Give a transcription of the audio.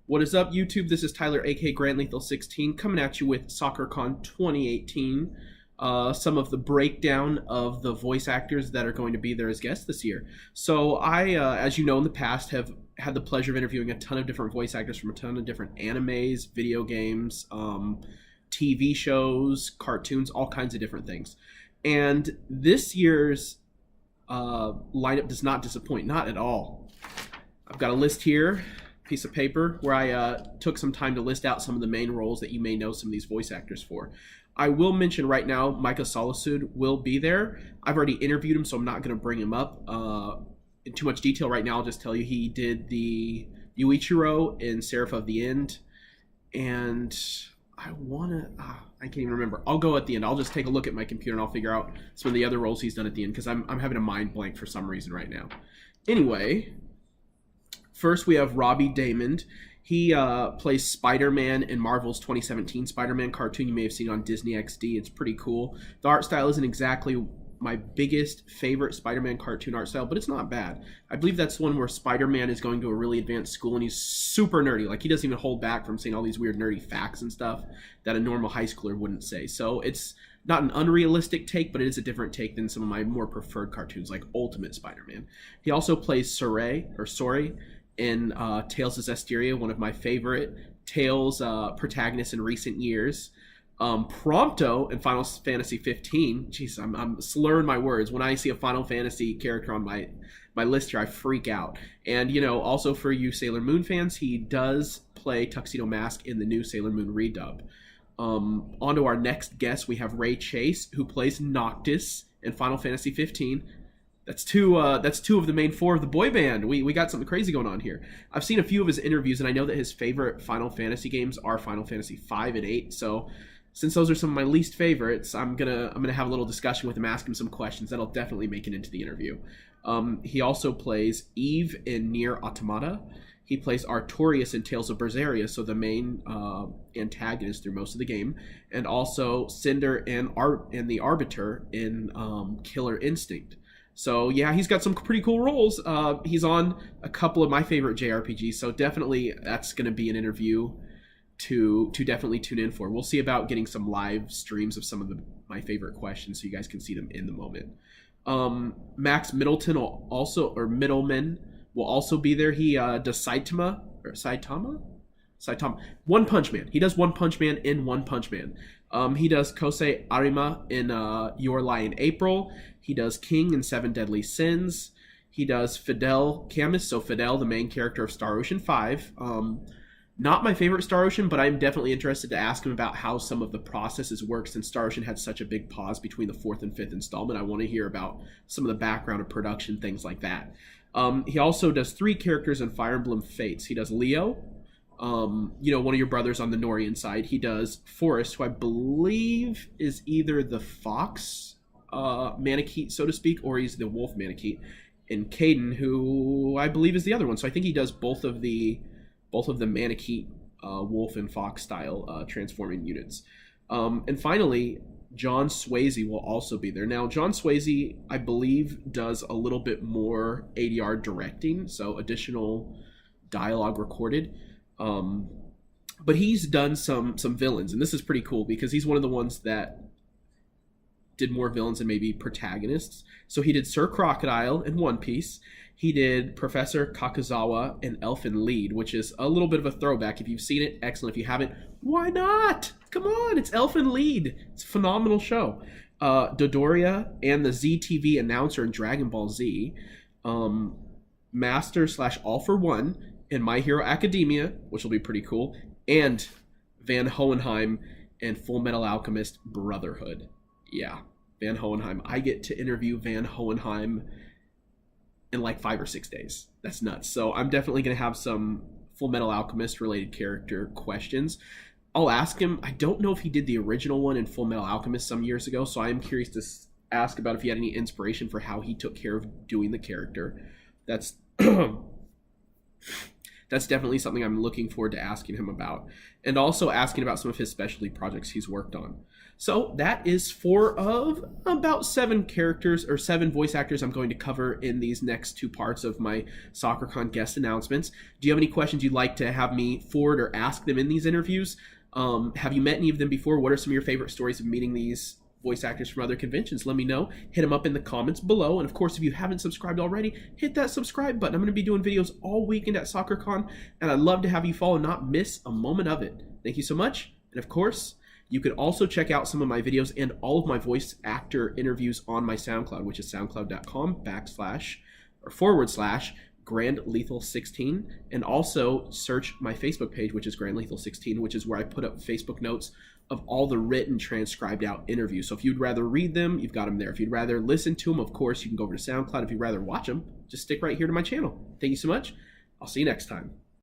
What is up, YouTube? This is Tyler, aka Grand Lethal 16, coming at you with SakuraCon 2018. Some of the breakdown of the voice actors that are going to be there as guests this year. So I, as you know, in the past have had the pleasure of interviewing a ton of different voice actors from a ton of different animes, video games, TV shows, cartoons, all kinds of different things. And this year's lineup does not disappoint, not at all. I've got a list here, piece of paper, where I took some time to list out some of the main roles that you may know some of these voice actors for. I will mention right now, Micah Solisud will be there. I've already interviewed him, so I'm not going to bring him up in too much detail right now. I'll just tell you he did the Yuichiro in Seraph of the End, and I can't even remember. I'll go at the end. I'll just take a look at my computer and I'll figure out some of the other roles he's done at the end, because I'm having a mind blank for some reason right now. Anyway, first we have Robbie Daymond. He plays Spider-Man in Marvel's 2017 Spider-Man cartoon. You may have seen it on Disney XD. It's pretty cool. The art style isn't exactly my biggest favorite Spider-Man cartoon art style, but it's not bad. I believe that's one where Spider-Man is going to a really advanced school and he's super nerdy. Like, he doesn't even hold back from saying all these weird nerdy facts and stuff that a normal high schooler wouldn't say. So it's not an unrealistic take, but it is a different take than some of my more preferred cartoons like Ultimate Spider-Man. He also plays Sori in Tales of Zestiria, one of my favorite Tales protagonists in recent years. Prompto in Final Fantasy 15. Jeez, I'm slurring my words. When I see a Final Fantasy character on my list here, I freak out. And, you know, also for you Sailor Moon fans, he does play Tuxedo Mask in the new Sailor Moon redub. On to our next guest, we have Ray Chase, who plays Noctis in Final Fantasy 15. That's two of the main four of the boy band. We got something crazy going on here. I've seen a few of his interviews, and I know that his favorite Final Fantasy games are Final Fantasy 5 and 8. So since those are some of my least favorites, I'm gonna have a little discussion with him, ask him some questions that'll definitely make it into the interview. He also plays Eve in Nier Automata. He plays Artorias in Tales of Berseria, so the main antagonist through most of the game, and also Cinder and the Arbiter in Killer Instinct. So yeah, he's got some pretty cool roles. He's on a couple of my favorite JRPGs, so definitely that's going to be an interview to definitely tune in for. We'll see about getting some live streams of some of my favorite questions so you guys can see them in the moment. Max Middleton Middleman will also be there. He does Saitama. One Punch Man. He does One Punch Man in One Punch Man. He does Kosei Arima in Your Lie in April. He does King in Seven Deadly Sins. He does Fidel Camus, so Fidel, the main character of Star Ocean 5. Not my favorite Star Ocean, but I'm definitely interested to ask him about how some of the processes work since Star Ocean had such a big pause between the 4th and 5th installment. I want to hear about some of the background of production, things like that. He also does 3 characters in Fire Emblem Fates. He does Leo, one of your brothers on the Norian side. He does Forrest, who I believe is either the fox Manakete, so to speak, or he's the wolf Manakete. And Caden, who I believe is the other one. So I think he does both of the Manakete wolf and fox style transforming units. And finally, John Swayze will also be there. Now, John Swayze, I believe, does a little bit more ADR directing, so additional dialogue recorded. But he's done some villains, and this is pretty cool because he's one of the ones that did more villains than maybe protagonists. So he did Sir Crocodile in One Piece. He did Professor Kakazawa in Elfen Lied, which is a little bit of a throwback. If you've seen it, excellent. If you haven't, why not? Come on, it's Elfen Lied. It's a phenomenal show. Dodoria and the ZTV announcer in Dragon Ball Z. Master / All for One in My Hero Academia, which will be pretty cool. And Van Hohenheim in Full Metal Alchemist Brotherhood. Yeah, Van Hohenheim. I get to interview Van Hohenheim in like 5 or 6 days. That's nuts. So I'm definitely going to have some Full Metal Alchemist related character questions. I'll ask him. I don't know if he did the original one in Full Metal Alchemist some years ago, so I am curious to ask about if he had any inspiration for how he took care of doing the character. That's definitely something I'm looking forward to asking him about. And also asking about some of his specialty projects he's worked on. So that is 4 of about 7 characters or 7 voice actors I'm going to cover in these next 2 parts of my SakuraCon guest announcements. Do you have any questions you'd like to have me forward or ask them in these interviews? Have you met any of them before? What are some of your favorite stories of meeting these voice actors from other conventions? Let me know. Hit them up in the comments below. And of course, if you haven't subscribed already, hit that subscribe button. I'm going to be doing videos all weekend at SakuraCon, and I'd love to have you follow and not miss a moment of it. Thank you so much. And of course, you can also check out some of my videos and all of my voice actor interviews on my SoundCloud, which is soundcloud.com//Grand Lethal16, and also search my Facebook page, which is Grand Lethal 16, which is where I put up Facebook notes of all the written transcribed out interviews. So if you'd rather read them, you've got them there. If you'd rather listen to them, of course, you can go over to SoundCloud. If you'd rather watch them, just stick right here to my channel. Thank you so much. I'll see you next time.